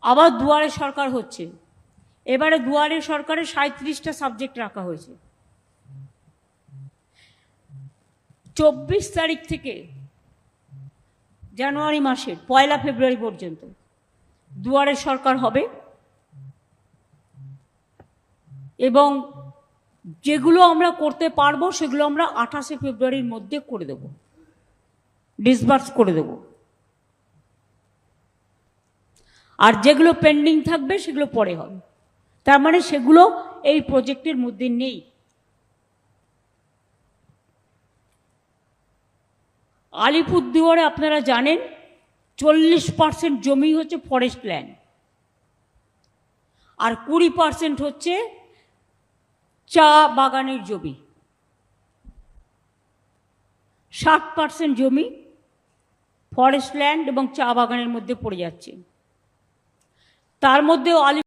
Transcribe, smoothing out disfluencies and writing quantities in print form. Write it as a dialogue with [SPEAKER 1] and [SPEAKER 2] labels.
[SPEAKER 1] আবার দুয়ারে সরকার হচ্ছে। এবারে দুয়ারে সরকারে 37টা সাবজেক্ট রাখা হয়েছে। 24 তারিখ থেকে জানুয়ারি মাসের 1 ফেব্রুয়ারি পর্যন্ত দুয়ারে সরকার হবে এবং যেগুলো আমরা করতে পারবো সেগুলো আমরা 28 ফেব্রুয়ারির মধ্যে করে দেব, ডিসবার্স করে দেব। আর যেগুলো পেন্ডিং থাকবে সেগুলো পরে হবে। তার মানে সেগুলো এই প্রজেক্টের মধ্যে নেই। আলিপুরদুয়ারে আপনারা জানেন 40% জমি হচ্ছে ফরেস্ট ল্যান্ড, আর 20% হচ্ছে চা বাগানের জমি। 60% জমি ফরেস্ট ল্যান্ড এবং চা বাগানের মধ্যে পড়ে যাচ্ছে। তার মধ্যেও